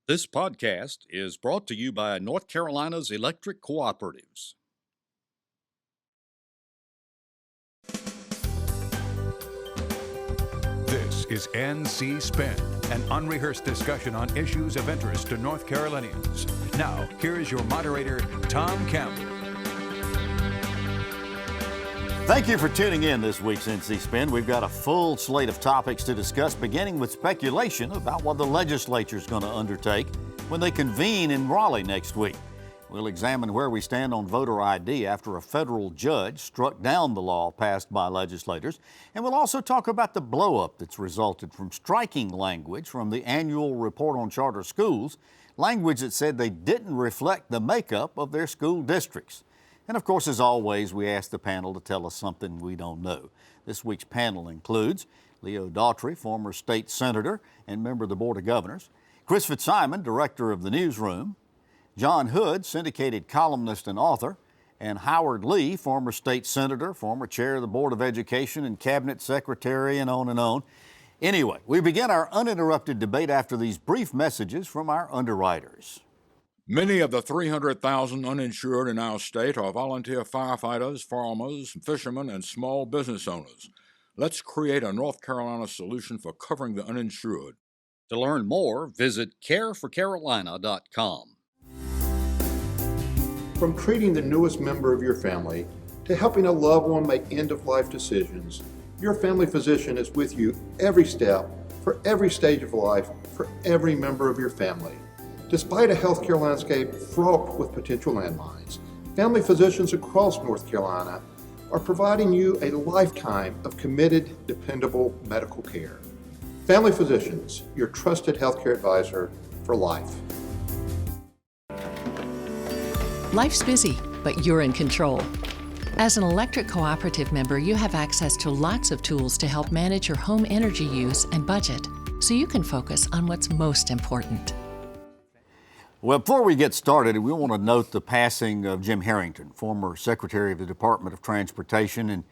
This podcast is brought to you by North Carolina's electric cooperatives. This is NC Spin, an unrehearsed discussion on issues of interest to North Carolinians. Now, here's your moderator, Tom Campbell. Thank you for tuning in this week's NC Spin. We've got a full slate of topics to discuss, beginning with speculation about what the legislature is going to undertake when they convene in Raleigh next week. We'll examine where we stand on voter ID after a federal judge struck down the law passed by legislators. And we'll also talk about the blow-up that's resulted from striking language from the annual report on charter schools, language that said they didn't reflect the makeup of their school districts. And of course, as always, we ask the panel to tell us something we don't know. This week's panel includes Leo Daughtry, former state senator and member of the Board of Governors, Chris Fitzsimon, director of the Newsroom, John Hood, syndicated columnist and author, and Howard Lee, former state senator, former chair of the Board of Education and cabinet secretary, and on and on. Anyway, we begin our uninterrupted debate after these brief messages from our underwriters. Many of the 300,000 uninsured in our state are volunteer firefighters, farmers, fishermen, and small business owners. Let's create a North Carolina solution for covering the uninsured. To learn more, visit careforcarolina.com. From treating the newest member of your family to helping a loved one make end-of-life decisions, your family physician is with you every step, for every stage of life, for every member of your family. Despite a healthcare landscape fraught with potential landmines, family physicians across North Carolina are providing you a lifetime of committed, dependable medical care. Family Physicians, your trusted healthcare advisor for life. Life's busy, but you're in control. As an electric cooperative member, you have access to lots of tools to help manage your home energy use and budget, so you can focus on what's most important. Well, before we get started, we want to note the passing of Jim Harrington, former Secretary of the Department of Transportation, and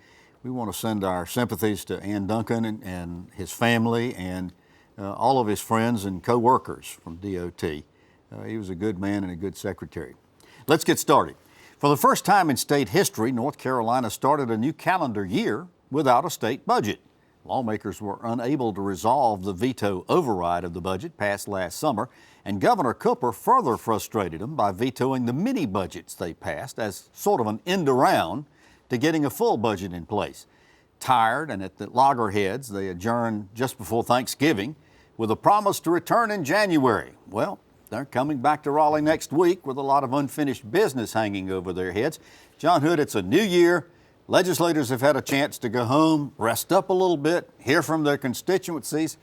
we want to send our sympathies to Ann Duncan and his family and all of his friends and co-workers from DOT. He was a good man and a good secretary. Let's get started. For the first time in state history, North Carolina started a new calendar year without a state budget. Lawmakers were unable to resolve the veto override of the budget passed last summer, and Governor Cooper further frustrated them by vetoing the mini budgets they passed as sort of an end around to getting a full budget in place. Tired and at the loggerheads, they adjourned just before Thanksgiving with a promise to return in January. Well, they're coming back to Raleigh next week with a lot of unfinished business hanging over their heads. John Hood, it's a new year. Legislators have had a chance to go home, rest up a little bit, hear from their constituencies,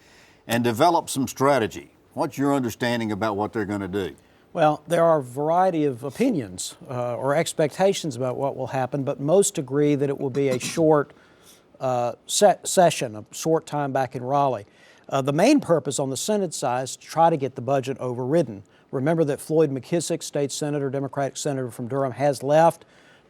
and develop some strategy. What's your understanding about what they're going to do? Well, there are a variety of opinions or expectations about what will happen, but most agree that it will be a short session, a short time back in Raleigh. The main purpose on the Senate side is to try to get the budget overridden. Remember that Floyd McKissick, state senator, Democratic senator from Durham, has left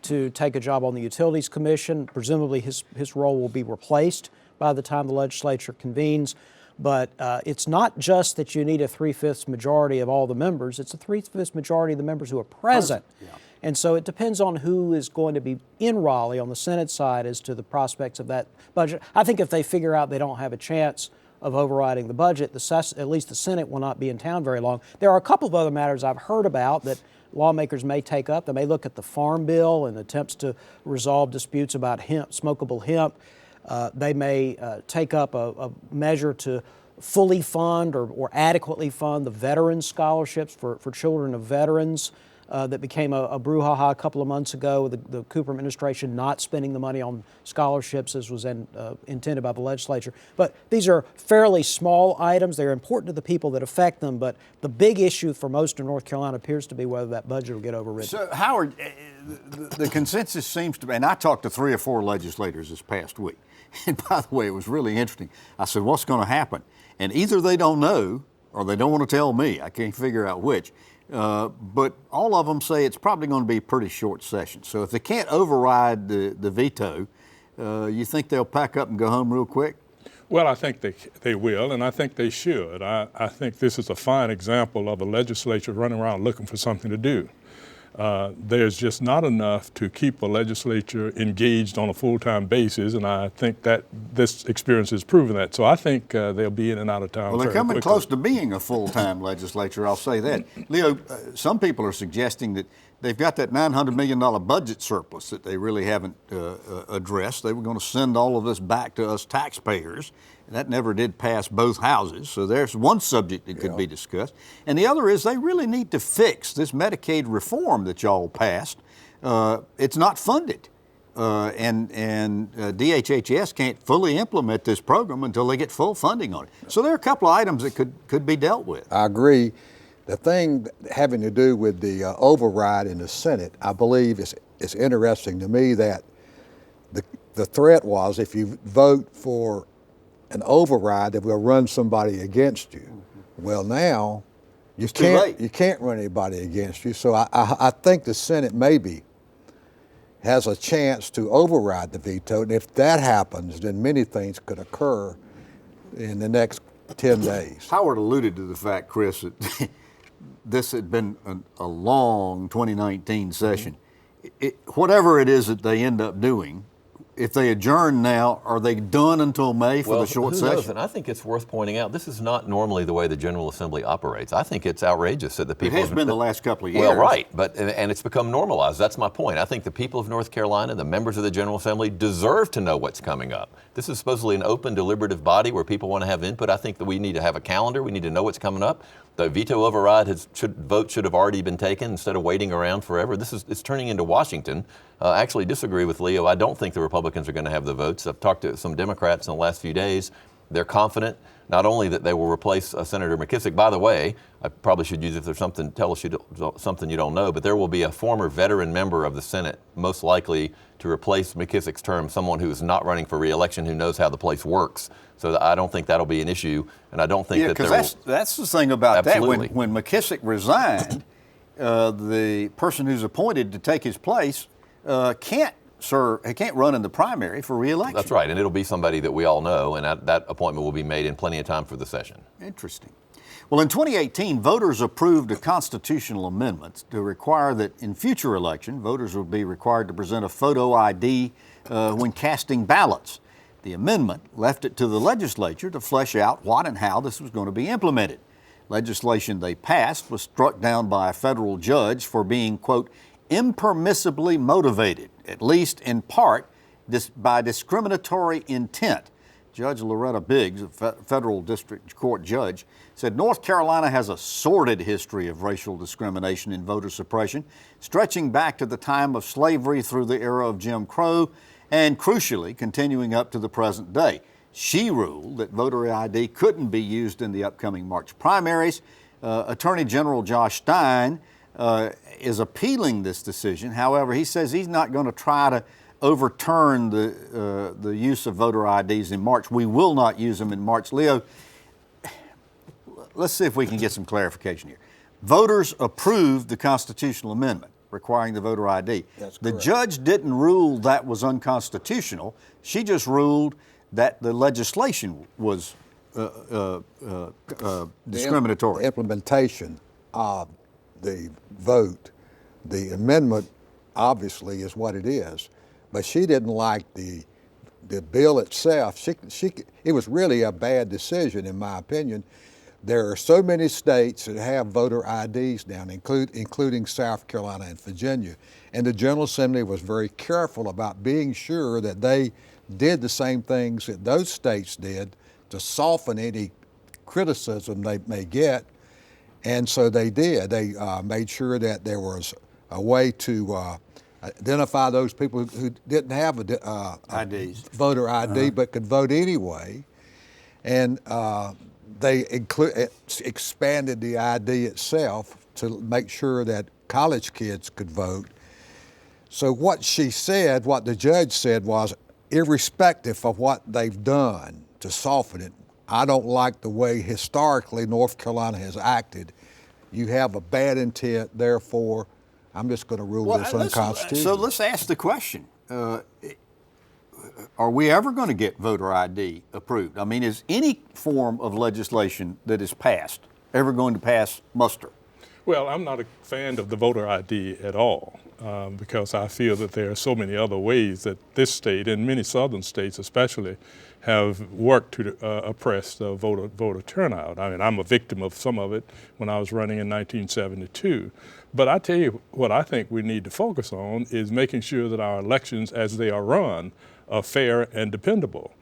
to take a job on the Utilities Commission. Presumably his role will be replaced by the time the legislature convenes. But it's not just that you need a 3/5 majority of all the members, it's a 3/5 majority of the members who are present. Yeah. And so it depends on who is going to be in Raleigh on the Senate side as to the prospects of that budget. I think if they figure out they don't have a chance of overriding the budget, at least the Senate will not be in town very long. There are a couple of other matters I've heard about that lawmakers may take up. They may look at the Farm Bill and attempts to resolve disputes about hemp, smokable hemp. They may take up a measure to fully fund or adequately fund the veteran scholarships for children of veterans that became a brouhaha a couple of months ago, the Cooper administration not spending the money on scholarships as was intended by the legislature. But these are fairly small items. They're important to the people that affect them, but the big issue for most of North Carolina appears to be whether that budget will get overridden. So, Howard, the consensus seems to be, and I talked to 3 or 4 legislators this past week, and by the way, it was really interesting. I said, what's going to happen? And either they don't know or they don't want to tell me. I can't figure out which. But all of them say it's probably going to be a pretty short session. So if they can't override the veto, you think they'll pack up and go home real quick? Well, I think they will, and I think they should. I think this is a fine example of a legislature running around looking for something to do. There's just not enough to keep a legislature engaged on a full-time basis, and I think that this experience has proven that. So I think they'll be in and out of town. Well, they're coming close to being a full-time legislature, I'll say that. Leo, some people are suggesting that they've got that $900 million budget surplus that they really haven't addressed. They were going to send all of this back to us taxpayers. And that never did pass both houses. So there's one subject that could be discussed. And the other is they really need to fix this Medicaid reform that y'all passed. It's not funded. And DHHS can't fully implement this program until they get full funding on it. So there are a couple of items that could be dealt with. I agree. The thing having to do with the override in the Senate, I believe it's interesting to me that the threat was if you vote for an override that will run somebody against you. Well, now you can't run anybody against you. So I think the Senate maybe has a chance to override the veto, and if that happens, then many things could occur in the next 10 days. Howard alluded to the fact, Chris, that this had been a long 2019 session. Whatever it is that they end up doing, if they adjourn now, are they done until May for the short who session? knows? And I think it's worth pointing out, this is not normally the way the General Assembly operates. I think it's outrageous that the people... It has been the last couple of years. Well, right, and it's become normalized. That's my point. I think the people of North Carolina, the members of the General Assembly, deserve to know what's coming up. This is supposedly an open, deliberative body where people want to have input. I think that we need to have a calendar. We need to know what's coming up. The veto override vote should have already been taken instead of waiting around forever. It's turning into Washington. I actually disagree with Leo. I don't think the Republicans are going to have the votes. I've talked to some Democrats in the last few days. They're confident not only that they will replace Senator McKissick. By the way, I probably should use if there's something, tell us something you don't know, but there will be a former veteran member of the Senate, most likely to replace McKissick's term, someone who is not running for re-election, who knows how the place works. So I don't think that'll be an issue, and I don't think that there will... that's the thing about Absolutely. that. When McKissick resigned, the person who's appointed to take his place can't run in the primary for re-election. That's right, and it'll be somebody that we all know, and that appointment will be made in plenty of time for the session. Interesting. Well, in 2018, voters approved a constitutional amendment to require that in future election, voters would be required to present a photo ID when casting ballots. The amendment left it to the legislature to flesh out what and how this was going to be implemented. Legislation they passed was struck down by a federal judge for being, quote, impermissibly motivated, at least in part by discriminatory intent. Judge Loretta Biggs, a federal district court judge, said North Carolina has a sordid history of racial discrimination and voter suppression, stretching back to the time of slavery through the era of Jim Crow, and crucially, continuing up to the present day. She ruled that voter ID couldn't be used in the upcoming March primaries. Attorney General Josh Stein is appealing this decision. However, he says he's not going to try to overturn the use of voter IDs in March. We will not use them in March. Leo, let's see if we can get some clarification here. Voters approved the constitutional amendment requiring the voter ID. That's the correct. judge didn't rule that was unconstitutional. She just ruled that the legislation was discriminatory. The implementation of the vote, the amendment obviously is what it is, but she didn't like the bill itself. It was really a bad decision in my opinion. There are so many states that have voter IDs now, including South Carolina and Virginia, and the General Assembly was very careful about being sure that they did the same things that those states did to soften any criticism they may get, and so they did. They made sure that there was a way to identify those people who didn't have a voter ID but could vote anyway, and they expanded the ID itself to make sure that college kids could vote. So what she said, what the judge said was, irrespective of what they've done to soften it, I don't like the way historically North Carolina has acted. You have a bad intent, therefore I'm just going to rule this unconstitutional. So let's ask the question. are we ever going to get voter ID approved? I mean, is any form of legislation that is passed ever going to pass muster? Well, I'm not a fan of the voter ID at all because I feel that there are so many other ways that this state and many southern states especially have worked to oppress the voter turnout. I mean, I'm a victim of some of it when I was running in 1972. But I tell you what I think we need to focus on is making sure that our elections as they are run are fair and dependable.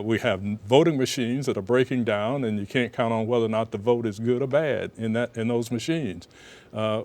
We have voting machines that are breaking down, and you can't count on whether or not the vote is good or bad in those machines.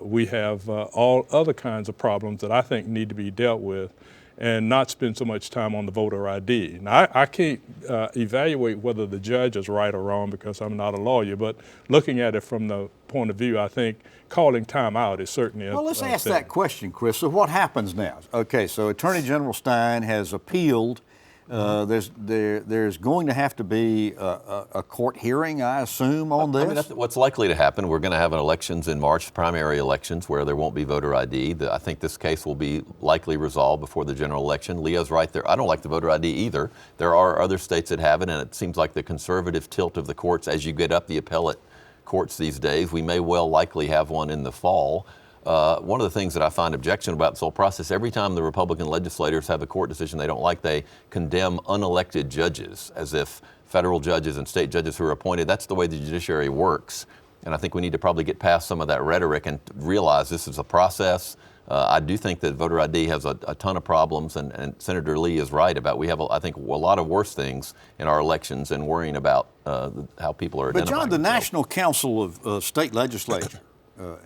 We have all other kinds of problems that I think need to be dealt with, and not spend so much time on the voter ID. Now, I can't evaluate whether the judge is right or wrong because I'm not a lawyer, but looking at it from the point of view, I think calling time out is certainly Well, let's ask that question, Chris. So what happens now? Okay, so Attorney General Stein has appealed. There's going to have to be a court hearing, I assume, on this? I mean, that's what's likely to happen. We're going to have elections in March, primary elections, where there won't be voter ID. I think this case will be likely resolved before the general election. Leo's right there. I don't like the voter ID either. There are other states that have it, and it seems like the conservative tilt of the courts as you get up the appellate courts these days. We may well likely have one in the fall. One of the things that I find objectionable about this whole process, every time the Republican legislators have a court decision they don't like, they condemn unelected judges as if federal judges and state judges who are appointed, that's the way the judiciary works. And I think we need to probably get past some of that rhetoric and realize this is a process. I do think that voter ID has a ton of problems, and Senator Lee is right about we have, I think, a lot of worse things in our elections and worrying about how people are identifying. But John, the themselves. National Council of State Legislature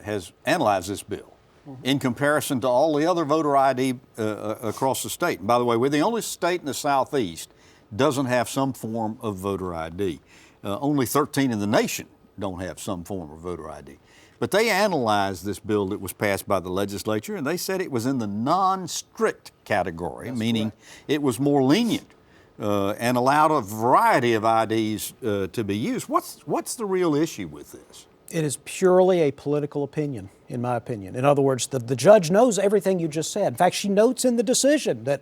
has analyzed this bill in comparison to all the other voter ID across the state. And by the way, we're the only state in the Southeast doesn't have some form of voter ID. Only 13 in the nation don't have some form of voter ID. But they analyzed this bill that was passed by the legislature, and they said it was in the non-strict category, That's meaning correct. It was more lenient and allowed a variety of IDs to be used. What's the real issue with this? It is purely a political opinion, in my opinion. In other words, the judge knows everything you just said. In fact, she notes in the decision that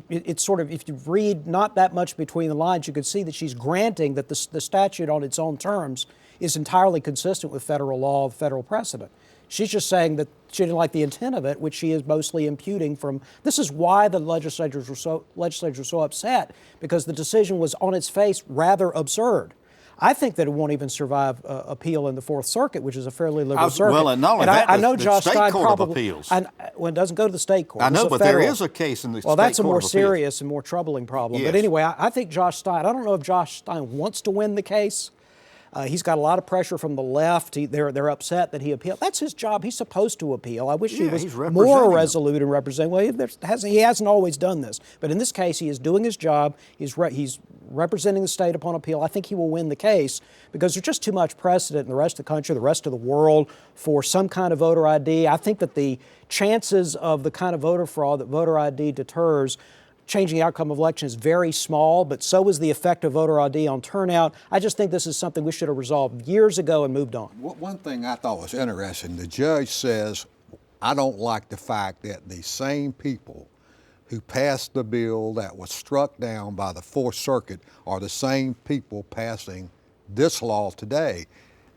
it's sort of, if you read not that much between the lines, you could see that she's granting that the statute on its own terms is entirely consistent with federal law, federal precedent. She's just saying that she didn't like the intent of it, which she is mostly imputing from. This is why the legislators were so upset, because the decision was on its face rather absurd. I think that it won't even survive appeal in the Fourth Circuit, which is a fairly liberal circuit. Well, and not only that, I know the Josh State Stein Court probably, of Appeals. Well, it doesn't go to the state court. I know, but federal. there is a case in the State Court of Appeals. Well, that's a more serious and more troubling problem. Yes. But anyway, I think Josh Stein, I don't know if Josh Stein wants to win the case. He's got a lot of pressure from the left. They're upset that he appealed. That's his job. He's supposed to appeal. I wish he was more resolute in representing. Well, he hasn't always done this. But in this case, he is doing his job. He's representing the state upon appeal. I think he will win the case because there's just too much precedent in the rest of the country, the rest of the world for some kind of voter ID. I think that the chances of the kind of voter fraud that voter ID deters changing the outcome of election is very small, but so is the effect of voter ID on turnout. I just think this is something we should have resolved years ago and moved on. One thing I thought was interesting, the judge says, I don't like the fact that the same people who passed the bill that was struck down by the Fourth Circuit are the same people passing this law today,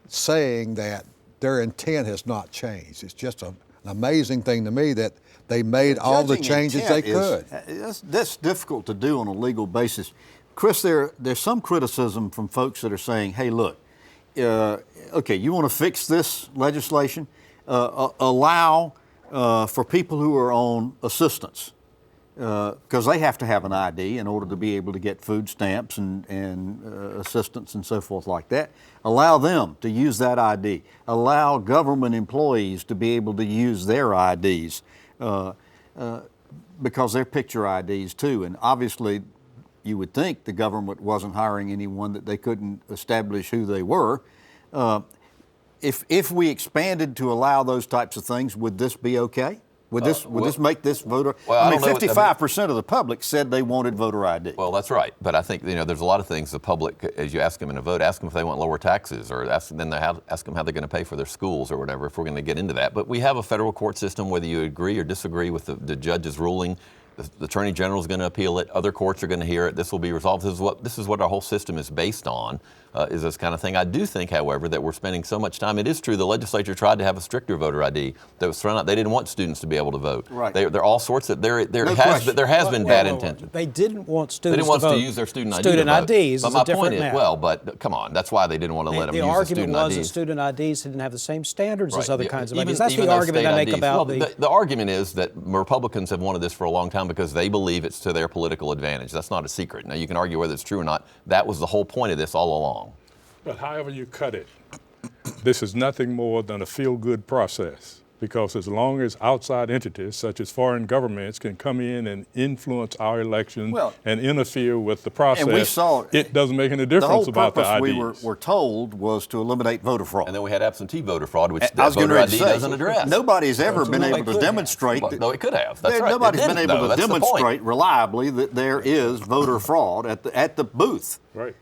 saying that their intent has not changed. It's just an amazing thing to me that they made all the changes they could. That's difficult to do on a legal basis. Chris, there's some criticism from folks that are saying, hey, look, okay, you want to fix this legislation? Allow for people who are on assistance, because they have to have an ID in order to be able to get food stamps and assistance and so forth like that. Allow them to use that ID. Allow government employees to be able to use their IDs. Because they're picture IDs too, and obviously you would think the government wasn't hiring anyone that they couldn't establish who they were. If we expanded to allow those types of things, would this be okay? Would this make this voter? Well, I mean, 55% of the public said they wanted voter ID. Well, that's right, but I think there's a lot of things the public, as you ask them in a vote, ask them if they want lower taxes, or ask them how they're going to pay for their schools or whatever. If we're going to get into that, but we have a federal court system, whether you agree or disagree with the judge's ruling. The Attorney General is going to appeal it. Other courts are going to hear it. This will be resolved. This is what our whole system is based on, is this kind of thing. I do think, however, that we're spending so much time. It is true the legislature tried to have a stricter voter ID that was thrown out. They didn't want students to be able to vote. Right. There are all sorts of there has been bad intention. They didn't want students They didn't want to us vote. to use their student ID. Student to vote. IDs But is my a different point is, matter. well, but come on, that's why they didn't want to let them The use the argument student was that IDs. student IDs didn't have the same standards as Right. other kinds of Even- IDs. That's even the those argument state I make IDs. about Well, the argument is that Republicans have wanted this for a long time because they believe it's to their political advantage. That's not a secret. Now, you can argue whether it's true or not. That was the whole point of this all along. But however you cut it, this is nothing more than a feel-good process, because as long as outside entities such as foreign governments can come in and influence our elections and interfere with the process, and we saw it doesn't make any the whole difference about the purpose IDs. we were told was to eliminate voter fraud. And then we had absentee voter fraud, which I that was getting voter ready ID to say, doesn't address. nobody's ever been nobody able to could have. demonstrate. Well, that- no, it could have. That's right. Nobody's It been didn't, able though. to That's the point. demonstrate reliably that there is voter fraud at the booth. Right.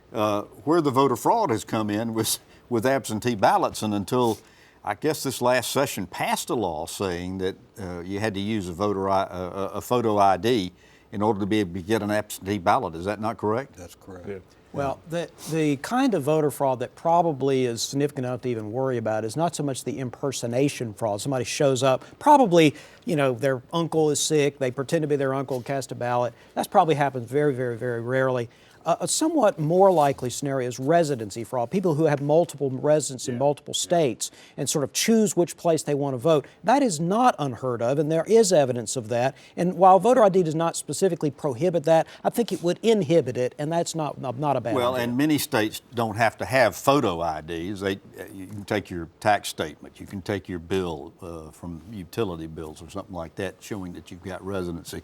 Where the voter fraud has come in was with absentee ballots, and until I guess this last session passed a law saying that you had to use a photo ID in order to be able to get an absentee ballot. Is that not correct? That's correct. Yeah. Well, the kind of voter fraud that probably is significant enough to even worry about is not so much the impersonation fraud. Somebody shows up, probably, their uncle is sick, they pretend to be their uncle and cast a ballot. That's probably happens very, very, very rarely. A somewhat more likely scenario is residency fraud. People who have multiple residents in multiple states and sort of choose which place they want to vote. That is not unheard of, and there is evidence of that. And while voter ID does not specifically prohibit that, I think it would inhibit it, and that's not a bad Well, idea. and many states don't have to have photo IDs. You can take your tax statement, you can take your bill from utility bills or something like that, showing that you've got residency.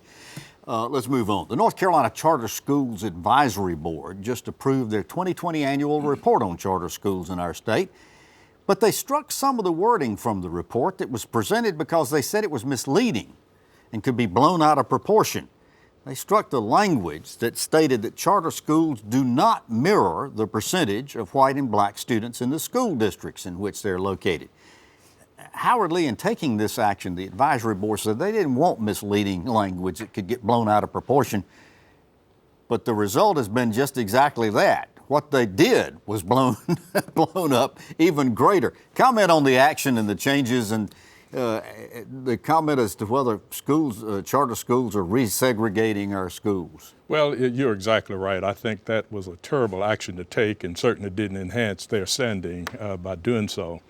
Let's move on. The North Carolina Charter Schools Advisory Board just approved their 2020 annual report on charter schools in our state, but they struck some of the wording from the report that was presented because they said it was misleading and could be blown out of proportion. They struck the language that stated that charter schools do not mirror the percentage of white and black students in the school districts in which they're located. Howard Lee, in taking this action, the advisory board said they didn't want misleading language that could get blown out of proportion, but the result has been just exactly that. What they did was blown up even greater. Comment on the action and the changes, and the comment as to whether charter schools are resegregating our schools. Well, you're exactly right. I think that was a terrible action to take, and certainly didn't enhance their standing by doing so.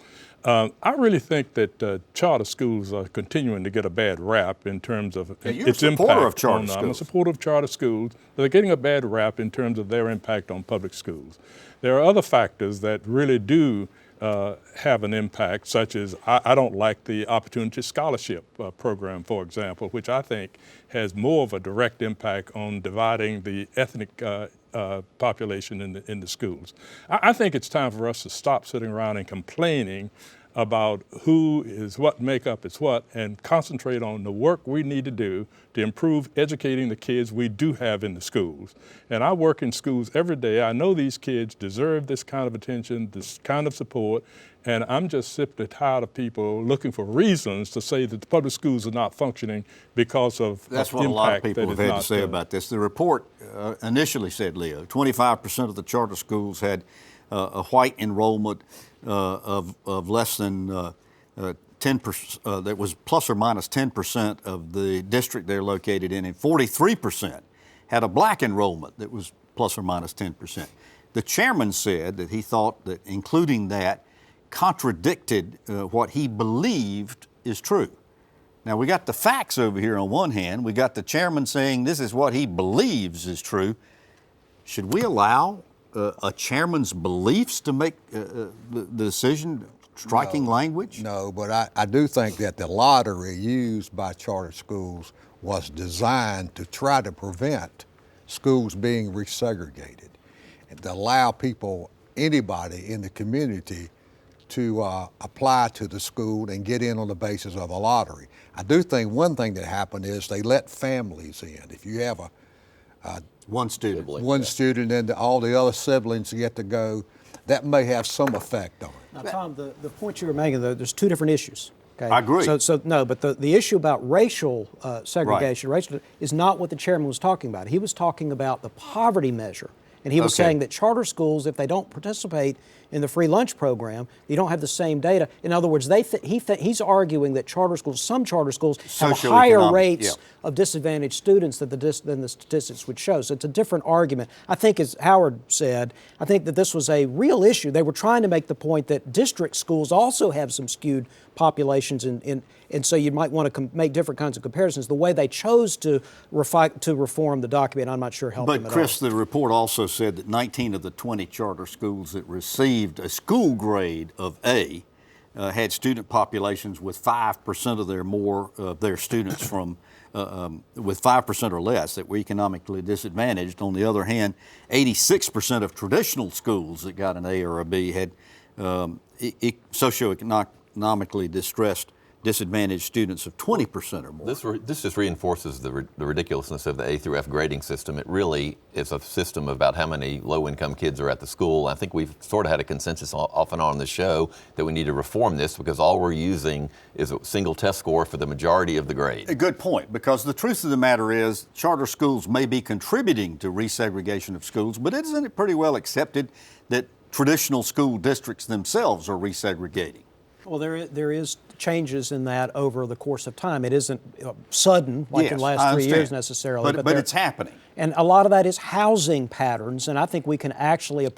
I really think that charter schools are continuing to get a bad rap in terms of its impact. I'm a supporter of charter schools, but they're getting a bad rap in terms of their impact on public schools. There are other factors that really do have an impact, such as I don't like the Opportunity Scholarship program, for example, which I think has more of a direct impact on dividing the ethnic population in the schools. I think it's time for us to stop sitting around and complaining about who is what makeup is what, and concentrate on the work we need to do to improve educating the kids we do have in the schools. And I work in schools every day. I know these kids deserve this kind of attention, this kind of support, and I'm just simply tired of people looking for reasons to say that the public schools are not functioning because of That's what a lot of people have had to say about this. The report initially said, Leo, 25% of the charter schools had a white enrollment of less than 10%, that was plus or minus 10% of the district they're located in, and 43% had a black enrollment that was plus or minus 10%. The chairman said that he thought that including that contradicted what he believed is true. Now, we got the facts over here on one hand. We got the chairman saying this is what he believes is true. Should we allow a chairman's beliefs to make the decision, striking language? No, but I do think that the lottery used by charter schools was designed to try to prevent schools being resegregated and to allow people, anybody in the community, to apply to the school and get in on the basis of a lottery. I do think one thing that happened is they let families in. If you have one student, student and all the other siblings get to go, that may have some effect on it. Now, Tom, the point you were making, though, there's two different issues. Okay? I agree. So no, but the issue about racial segregation, racial, is not what the chairman was talking about. He was talking about the poverty measure. And he was saying that charter schools, if they don't participate in the free lunch program, you don't have the same data. In other words, he's arguing that some charter schools have higher rates of disadvantaged students than the statistics would show. So it's a different argument. I think, as Howard said, I think that this was a real issue. They were trying to make the point that district schools also have some skewed populations, and so you might want to make different kinds of comparisons. The way they chose to reform the document, I'm not sure helped them at all. But Chris, the report also said that 19 of the 20 charter schools that received a school grade of A had student populations with 5% of their students from with 5% or less that were economically disadvantaged. On the other hand, 86% of traditional schools that got an A or a B had socioeconomically disadvantaged students of 20% or more. This just reinforces the ridiculousness of the A through F grading system. It really is a system about how many low-income kids are at the school. I think we've sort of had a consensus off and on the show that we need to reform this because all we're using is a single test score for the majority of the grade. A good point, because the truth of the matter is charter schools may be contributing to resegregation of schools, but isn't it pretty well accepted that traditional school districts themselves are resegregating? Well, there is changes in that over the course of time. It isn't sudden, like in the last 3 years necessarily. But it's happening. And a lot of that is housing patterns, and I think we can actually I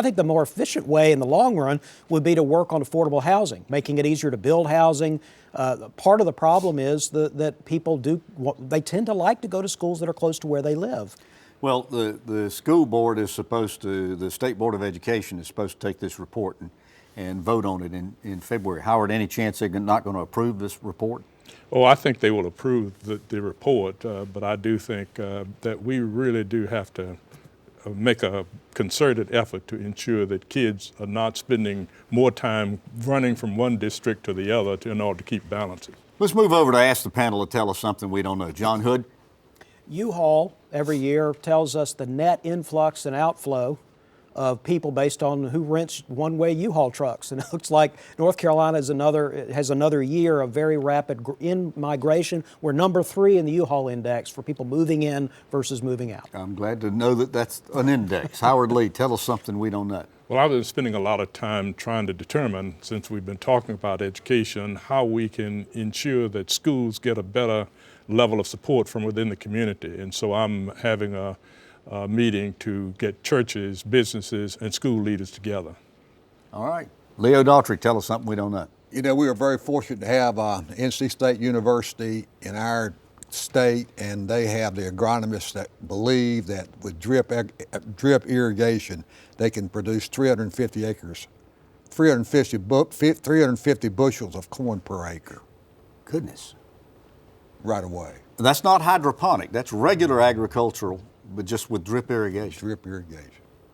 think the more efficient way in the long run would be to work on affordable housing, making it easier to build housing. Part of the problem is that people they tend to like to go to schools that are close to where they live. Well, the school board is the State Board of Education is supposed to take this report and vote on it in February. Howard, any chance they're not going to approve this report? Oh, I think they will approve the report, but I do think that we really do have to make a concerted effort to ensure that kids are not spending more time running from one district to the other in order to keep balances. Let's move over to ask the panel to tell us something we don't know. John Hood? U-Haul every year tells us the net influx and outflow of people based on who rents one-way U-Haul trucks. And it looks like North Carolina has another year of very rapid in-migration. We're number 3 in the U-Haul index for people moving in versus moving out. I'm glad to know that that's an index. Howard Lee, tell us something we don't know. Well, I've been spending a lot of time trying to determine, since we've been talking about education, how we can ensure that schools get a better level of support from within the community. And so I'm having a meeting to get churches, businesses, and school leaders together. All right. Leo Daughtry, tell us something we don't know. You know, we are very fortunate to have NC State University in our state, and they have the agronomists that believe that with drip irrigation, they can produce 350 bushels of corn per acre. Goodness. Right away. That's not hydroponic. That's regular agricultural, but just with drip irrigation. Drip irrigation.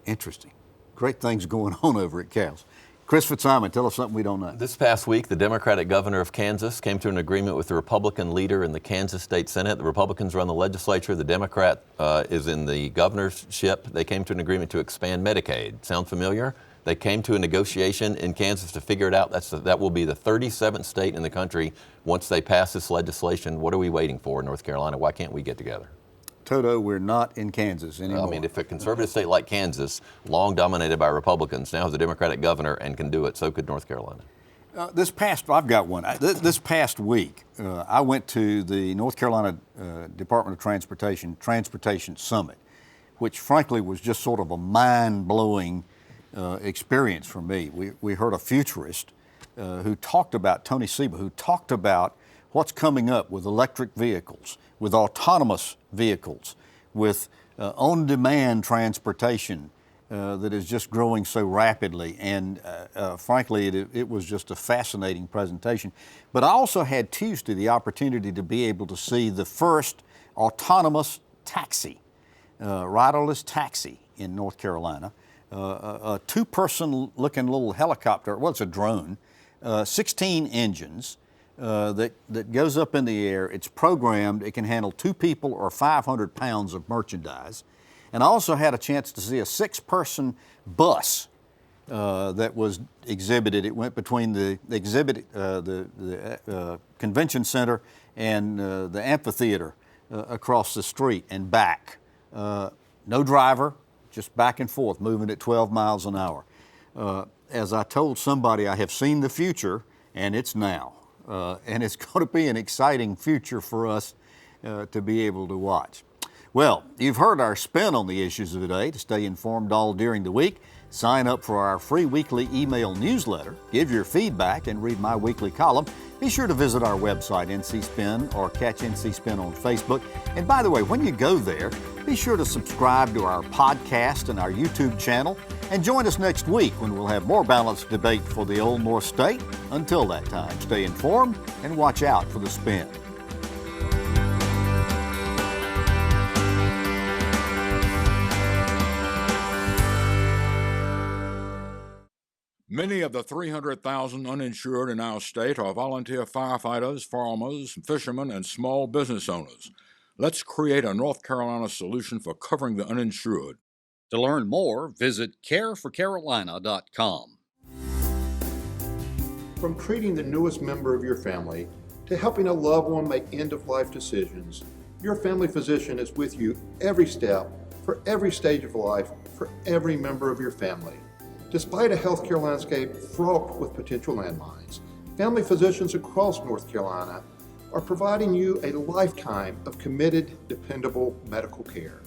Interesting. Great things going on over at Cal's. Chris Fitzsimon, tell us something we don't know. This past week, the Democratic governor of Kansas came to an agreement with the Republican leader in the Kansas State Senate. The Republicans run the legislature. The Democrat is in the governorship. They came to an agreement to expand Medicaid. Sound familiar? They came to a negotiation in Kansas to figure it out. That will be the 37th state in the country once they pass this legislation. What are we waiting for in North Carolina? Why can't we get together? Toto, we're not in Kansas anymore. I mean, if a conservative state like Kansas, long dominated by Republicans, now has a Democratic governor and can do it, so could North Carolina. I've got one. This past week, I went to the North Carolina Department of Transportation Summit, which frankly was just sort of a mind-blowing experience for me. We heard a futurist who talked about, Tony Seba, who talked about what's coming up with electric vehicles, with autonomous vehicles, with on-demand transportation that is just growing so rapidly. And frankly, it was just a fascinating presentation. But I also had Tuesday the opportunity to be able to see the first autonomous taxi, riderless taxi in North Carolina. A two-person looking little helicopter, well, it's a drone, 16 engines, that goes up in the air. It's programmed. It can handle 2 people or 500 pounds of merchandise. And I also had a chance to see a 6-person bus that was exhibited. It went between the convention center and the amphitheater across the street and back. No driver, just back and forth, moving at 12 miles an hour. As I told somebody, I have seen the future, and it's now. And it's going to be an exciting future for us to be able to watch. Well, you've heard our spin on the issues of the day. To stay informed all during the week, sign up for our free weekly email newsletter, give your feedback, and read my weekly column. Be sure to visit our website, NC Spin, or catch NC Spin on Facebook. And by the way, when you go there, be sure to subscribe to our podcast and our YouTube channel. And join us next week when we'll have more balanced debate for the Old North State. Until that time, stay informed and watch out for the spin. Many of the 300,000 uninsured in our state are volunteer firefighters, farmers, fishermen, and small business owners. Let's create a North Carolina solution for covering the uninsured. To learn more, visit careforcarolina.com. From treating the newest member of your family to helping a loved one make end-of-life decisions, your family physician is with you every step, for every stage of life, for every member of your family. Despite a healthcare landscape fraught with potential landmines, family physicians across North Carolina are providing you a lifetime of committed, dependable medical care.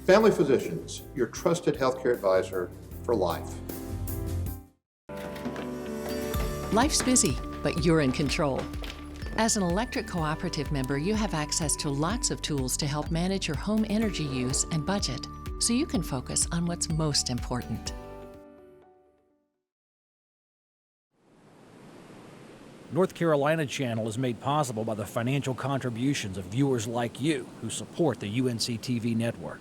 Family Physicians, your trusted healthcare advisor for life. Life's busy, but you're in control. As an electric cooperative member, you have access to lots of tools to help manage your home energy use and budget, so you can focus on what's most important. North Carolina Channel is made possible by the financial contributions of viewers like you who support the UNC TV network.